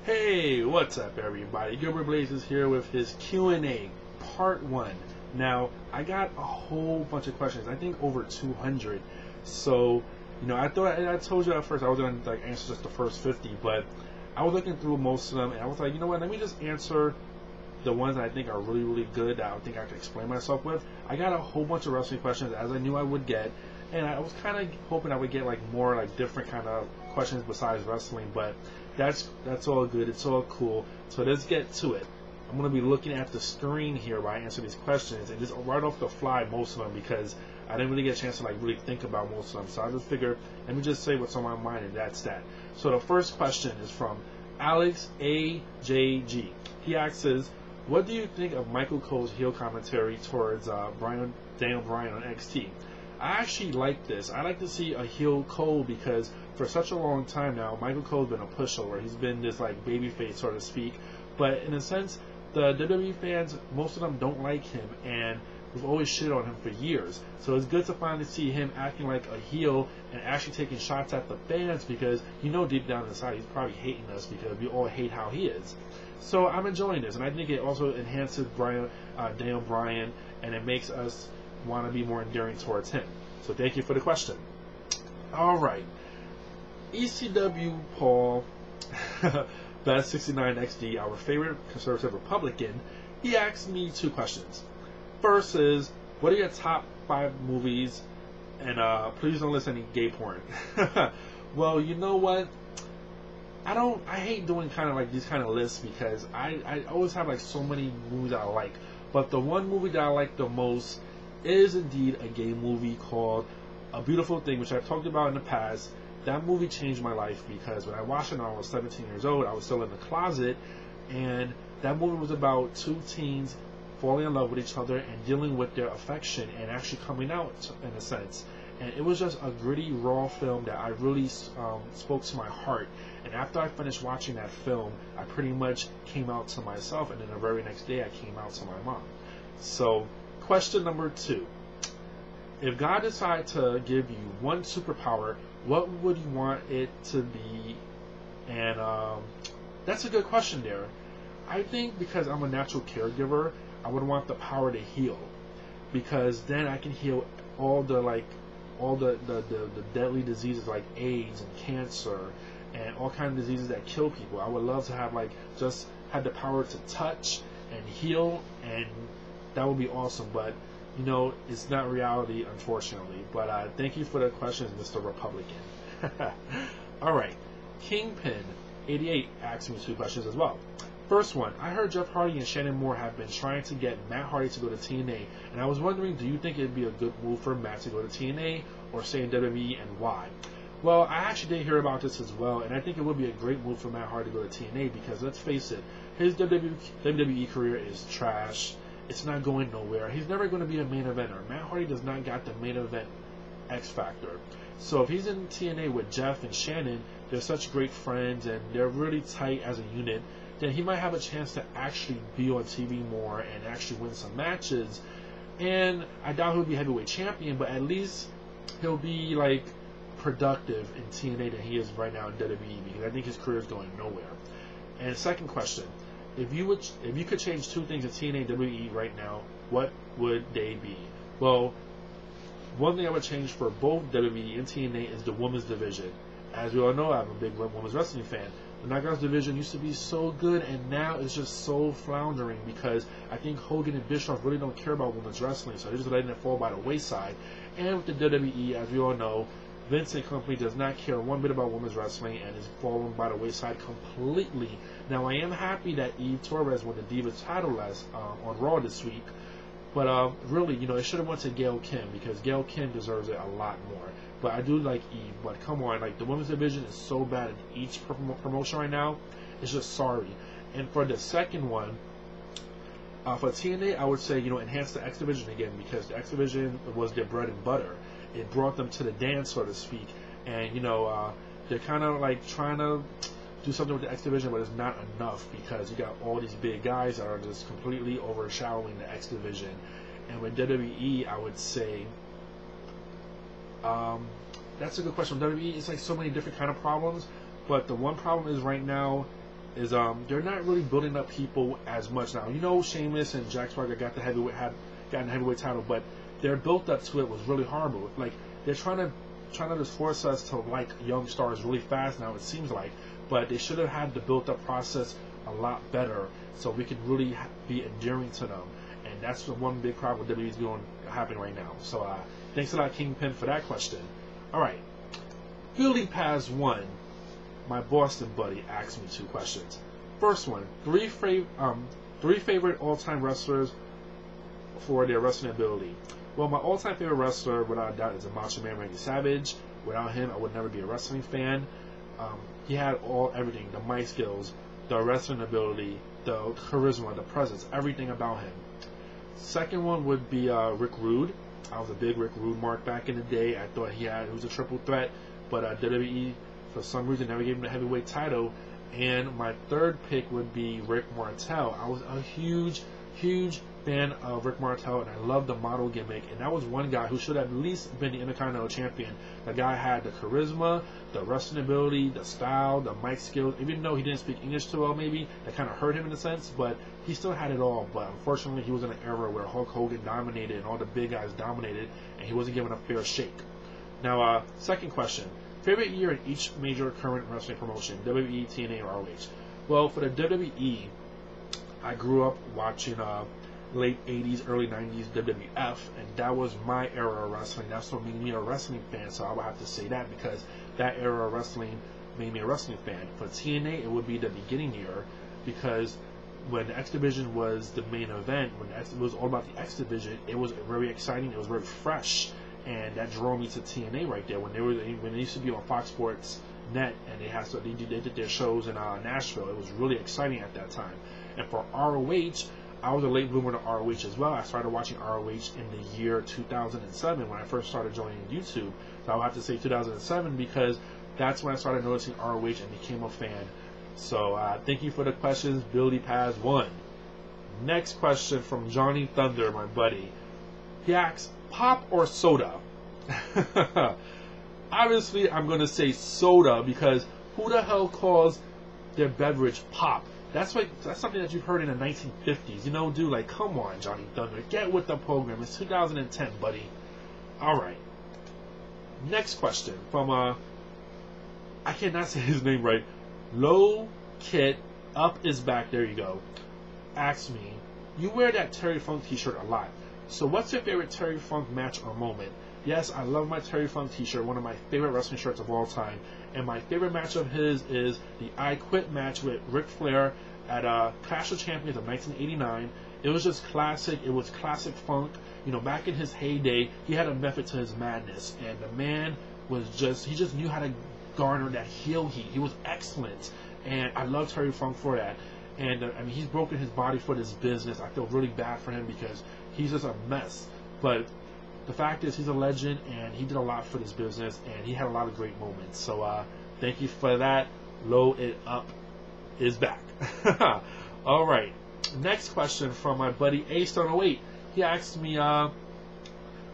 Hey, what's up, everybody? gilbertblaze is here with his Q&A, part 1. Now, I got a whole bunch of questions. I think over 200. So, I thought I told you at first I was going to answer just the first 50, but I was looking through most of them, and I was like, you know what? Let me just answer the ones that I think are really, really good that I think I can explain myself with. I got a whole bunch of wrestling questions, as I knew I would get, and I was kind of hoping I would get more different kind of questions besides wrestling, but that's all good. It's all cool. So let's get to it. I'm going to be looking at the screen here while I answer these questions, and just right off the fly most of them, because I didn't really get a chance to really think about most of them. So I just figured, let me just say what's on my mind, and that's that. So the first question is from Alex AJG. He asks, what do you think of Michael Cole's heel commentary towards Daniel Bryan on NXT? I actually like this. I like to see a heel Cole because for such a long time now, Michael Cole's been a pushover. He's been this babyface, so to speak. But in a sense, the WWE fans, most of them don't like him, and we've always shit on him for years. So it's good to finally see him acting like a heel and actually taking shots at the fans, because deep down inside he's probably hating us because we all hate how he is. So I'm enjoying this, and I think it also enhances Daniel Bryan, and it makes us want to be more endearing towards him. So thank you for the question. Alright, ECW Paul Best 69 XD, our favorite conservative Republican, he asked me 2 questions. First is, what are your top 5 movies, and please don't list any gay porn. Well, you know what, I hate doing these kind of lists, because I always have so many movies I like, but the one movie that I like the most is indeed a gay movie called A Beautiful Thing, which I've talked about in the past. That movie changed my life, because when I watched it when I was 17 years old, I was still in the closet, and that movie was about 2 teens falling in love with each other and dealing with their affection and actually coming out, in a sense. And it was just a gritty, raw film that I really spoke to my heart. And after I finished watching that film, I pretty much came out to myself, and then the very next day I came out to my mom. So, question number 2. If God decided to give you one superpower, what would you want it to be? And that's a good question there. I think because I'm a natural caregiver, I would want the power to heal, because then I can heal all the deadly diseases like AIDS and cancer and all kinds of diseases that kill people. I would love to have just have the power to touch and heal, and that would be awesome. But it's not reality, unfortunately. But thank you for the questions, Mr. Republican. Alright, Kingpin88 asked me 2 questions as well. First one, I heard Jeff Hardy and Shannon Moore have been trying to get Matt Hardy to go to TNA, and I was wondering, do you think it would be a good move for Matt to go to TNA or stay in WWE, and why? Well, I actually did hear about this as well, and I think it would be a great move for Matt Hardy to go to TNA, because let's face it, his WWE career is trash. It's not going nowhere. He's never going to be a main eventer. Matt Hardy does not got the main event X factor. So if he's in TNA with Jeff and Shannon, they're such great friends and they're really tight as a unit, then he might have a chance to actually be on TV more and actually win some matches. And I doubt he'll be heavyweight champion, but at least he'll be productive in TNA than he is right now in WWE, because I think his career is going nowhere. And second question, if you could change 2 things in TNA and WWE right now, what would they be? Well, one thing I would change for both WWE and TNA is the women's division. As we all know, I'm a big women's wrestling fan. The Knockouts division used to be so good, and now it's just so floundering, because I think Hogan and Bischoff really don't care about women's wrestling, so they're just letting it fall by the wayside. And with the WWE, as we all know, Vince and company does not care one bit about women's wrestling and is falling by the wayside completely. Now, I am happy that Eve Torres won the Divas title on Raw this week, but really, it should have went to Gail Kim, because Gail Kim deserves it a lot more. But I do like Eve, but come on, the women's division is so bad in each promotion right now. It's just sorry. And for the second one, for TNA, I would say, enhance the X Division again, because the X Division was their bread and butter. It brought them to the dance, so to speak. And, they're kind of trying to do something with the X Division, but it's not enough, because you got all these big guys that are just completely overshadowing the X Division. And with WWE, I would say, that's a good question. With WWE, it's so many different kind of problems, but the one problem is right now, is they're not really building up people as much now. You know, Sheamus and Jack Swagger got the heavyweight title, but their built up to it was really horrible. Like they're trying to just force us to like young stars really fast now. It seems like, but they should have had the built up process a lot better so we could really be endearing to them. And that's the one big problem with WWE's doing happening right now. So thanks a lot, Kingpin, for that question. All right, Billy Paz 1. My Boston buddy asked me 2 questions. First one, three favorite all-time wrestlers for their wrestling ability. Well, my all-time favorite wrestler, without a doubt, is the Macho Man Randy Savage. Without him, I would never be a wrestling fan. He had everything, the mic skills, the wrestling ability, the charisma, the presence, everything about him. Second one would be Rick Rude. I was a big Rick Rude mark back in the day. I thought he was a triple threat, but WWE, for some reason, never gave him the heavyweight title. And my third pick would be Rick Martel. I was a huge fan of Rick Martel, and I loved the model gimmick. And that was one guy who should have at least been the Intercontinental Champion. The guy had the charisma, the wrestling ability, the style, the mic skills. Even though he didn't speak English too well, maybe that kind of hurt him in a sense, but he still had it all. But unfortunately, he was in an era where Hulk Hogan dominated and all the big guys dominated, and he wasn't given a fair shake. Now, second question. Favorite year in each major current wrestling promotion, WWE, TNA, or ROH? Well, for the WWE, I grew up watching late 80s, early 90s WWF, and that was my era of wrestling. That's what made me a wrestling fan, so I would have to say that because that era of wrestling made me a wrestling fan. For TNA, it would be the beginning year because when the X Division was the main event, when it was all about the X Division, it was very exciting, it was very fresh. And that drove me to TNA right there when they used to be on Fox Sports Net and they did their shows in Nashville. It was really exciting at that time. And for ROH, I was a late bloomer to ROH as well. I started watching ROH in the year 2007 when I first started joining YouTube. So I'll have to say 2007 because that's when I started noticing ROH and became a fan. So thank you for the questions, Billy Paz 1. Next question from Johnny Thunder, my buddy. He asks, pop or soda? Obviously, I'm going to say soda because who the hell calls their beverage pop? That's something that you've heard in the 1950s. You know, dude, like, come on, Johnny Thunder. Get with the program. It's 2010, buddy. All right. Next question from, I cannot say his name right. Low Kit Up Is Back. There you go. Asks me, you wear that Terry Funk t-shirt a lot. So what's your favorite Terry Funk match or moment? Yes, I love my Terry Funk t-shirt, one of my favorite wrestling shirts of all time. And my favorite match of his is the I Quit match with Ric Flair at Clash of Champions of 1989. It was just classic. It was classic Funk. You know, back in his heyday, he had a method to his madness. And the man was he just knew how to garner that heel heat. He was excellent. And I love Terry Funk for that. And I mean, he's broken his body for this business. I feel really bad for him because he's just a mess. But the fact is, he's a legend, and he did a lot for this business, and he had a lot of great moments. So thank you for that. Low It Up Is Back. All right. Next question from my buddy A-Stone08. He asked me a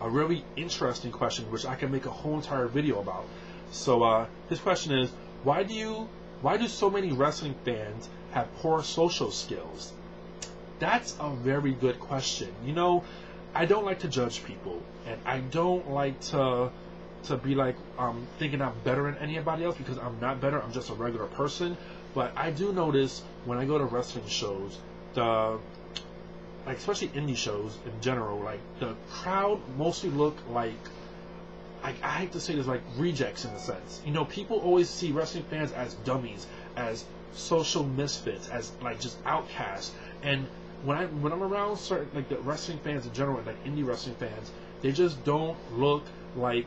really interesting question, which I can make a whole entire video about. So his question is, why do so many wrestling fans have poor social skills? That's a very good question. You know, I don't like to judge people, and I don't like to be like thinking I'm better than anybody else because I'm not better. I'm just a regular person. But I do notice when I go to wrestling shows, especially indie shows in general, like the crowd mostly look like I hate to say this, like rejects in a sense. You know, people always see wrestling fans as dummies, as social misfits, as like just outcasts. And when I'm around certain like the wrestling fans in general, like indie wrestling fans, they just don't look like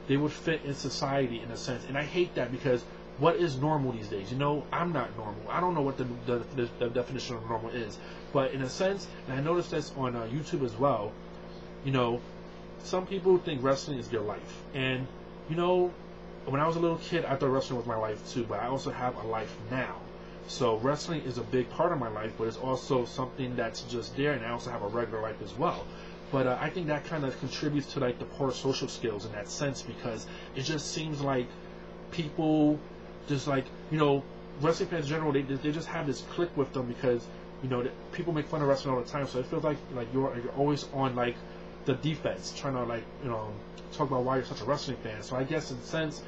they would fit in society in a sense. And I hate that because what is normal these days? You know, I'm not normal. I don't know what the definition of normal is. But in a sense, and I noticed this on YouTube as well, you know, some people think wrestling is their life. And, you know, when I was a little kid, I thought wrestling was my life too, but I also have a life now. So wrestling is a big part of my life, but it's also something that's just there, and I also have a regular life as well. But I think that kind of contributes to like the poor social skills in that sense, because it just seems like people just like, you know, wrestling fans in general, they just have this click with them because, you know, people make fun of wrestling all the time. So it feels like you're always on like the defense, trying to like, you know, talk about why you're such a wrestling fan. So I guess in a sense,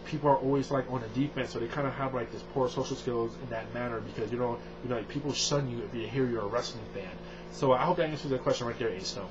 people are always like on the defense, so they kind of have like this poor social skills in that manner because you know like people shun you if they hear you're a wrestling fan. So I hope that answers the question right there, A Stone.